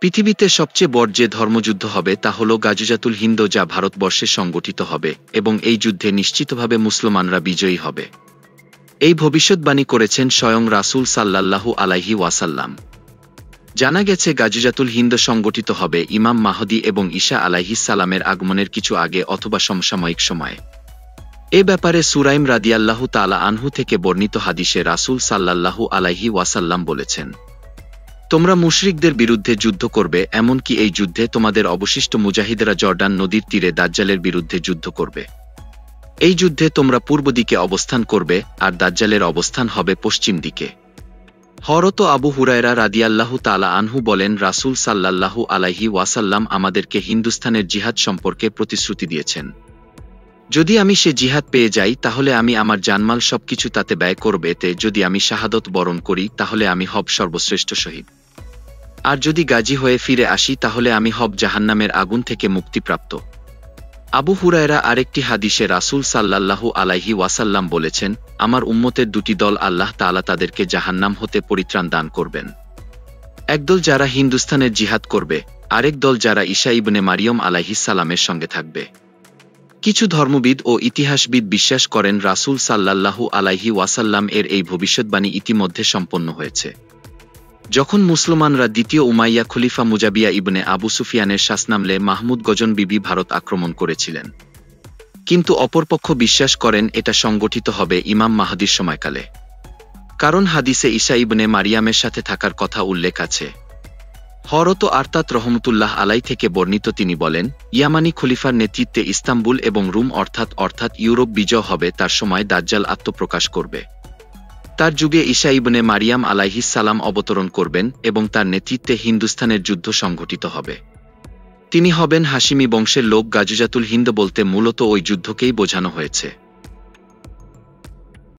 পৃথিবীতে সবচেয়ে বড় যে ধর্মযুদ্ধ হবে তা হল গাজওয়াতুল হিন্দ, যা ভারতবর্ষে সংগঠিত হবে, এবং এই যুদ্ধে নিশ্চিতভাবে মুসলমানরা বিজয়ী হবে। এই ভবিষ্যদ্বাণী করেছেন স্বয়ং রাসূল সাল্লাল্লাহু আলাইহি ওয়াসাল্লাম। জানা গেছে গাজওয়াতুল হিন্দ সংগঠিত হবে ইমাম মাহদী এবং ঈসা আলাইহিস সালামের আগমনের কিছু আগে অথবা সমসাময়িক সময়ে। এ ব্যাপারে সুরাইম রাদিয়াল্লাহু তাআলা আনহু থেকে বর্ণিত হাদিসে রাসূল সাল্লাল্লাহু আলাইহি ওয়াসাল্লাম বলেছেন, তোমরা মুশরিকদের বিরুদ্ধে যুদ্ধ করবে, এমনকি এই যুদ্ধে তোমাদের অবশিষ্ট মুজাহিদেরা জর্ডান নদীর তীরে দাজ্জালের বিরুদ্ধে যুদ্ধ করবে। এই যুদ্ধে তোমরা পূর্ব দিকে অবস্থান করবে, আর দাজ্জালের অবস্থান হবে পশ্চিম দিকে। হযরত আবু হুরায়রা রাদিয়াল্লাহু তাআলা আনহু বলেন, রাসূল সাল্লাল্লাহু আলাইহি ওয়াসাল্লাম আমাদেরকে হিন্দুস্তানের জিহাদ সম্পর্কে প্রতিশ্রুতি দিয়েছেন। যদি আমি সে জিহাদ পেয়ে যাই তাহলে আমি আমার জানমাল সবকিছু তাতে ব্যয় করব, এতে যদি আমি শাহাদত বরণ করি তাহলে আমি হব সর্বশ্রেষ্ঠ শহীদ। আর যদি গাজী হয়ে ফিরে আসি তাহলে আমি হব জাহান্নামের আগুন থেকে মুক্তিপ্রাপ্ত। আবু হুরায়রা আরেকটি হাদিসে রাসূল সাল্লাল্লাহু আলাইহি ওয়াসাল্লাম বলেছেন, আমার উম্মতের দুটি দল আল্লাহ তাআলা তাদেরকে জাহান্নাম হতে পরিত্রাণ দান করবেন। একদল যারা হিন্দুস্তানের জিহাদ করবে, আরেক দল যারা ঈসা ইবনে মারিয়ম আলাইহিস সালামের সঙ্গে থাকবে। কিছু ধর্মবিদ ও ইতিহাসবিদ বিশ্বাস করেন রাসূল সাল্লাল্লাহু আলাইহি ওয়াসাল্লাম এর এই ভবিষ্যদ্বাণী ইতিমধ্যে সম্পন্ন হয়েছে। যখন মুসলমানরা দ্বিতীয় উমাইয়া খলিফা মুজাবিয়া ইবনে আবু সুফিয়ানের শাসনামলে মাহমুদ গজনবিবি ভারত আক্রমণ করেছিলেন। কিন্তু অপরপক্ষ বিশ্বাস করেন এটা সংগঠিত হবে ইমাম মাহদীর সময়কালে, কারণ হাদিসে ঈসা ইবনে মারিয়ামের সাথে থাকার কথা উল্লেখ আছে। হযরত আরতাত রহমতুল্লাহ আলাই থেকে বর্ণিত, তিনি বলেন, ইয়ামানি খলিফার নেতৃত্বে ইস্তাম্বুল এবং রুম অর্থাৎ ইউরোপ বিজয় হবে, তার সময় দাজ্জাল আত্মপ্রকাশ করবে। তার যুগে ঈসা ইবনে মারিয়াম আলাইহিস সালাম অবতরণ করবেন এবং তার নেতৃত্বে হিন্দুস্তানের যুদ্ধ সংঘটিত হবে। তিনি হবেন হাশিমি বংশের লোক। গাজওয়াতুল হিন্দ বলতে মূলত ওই যুদ্ধকেই বোঝানো হয়েছে।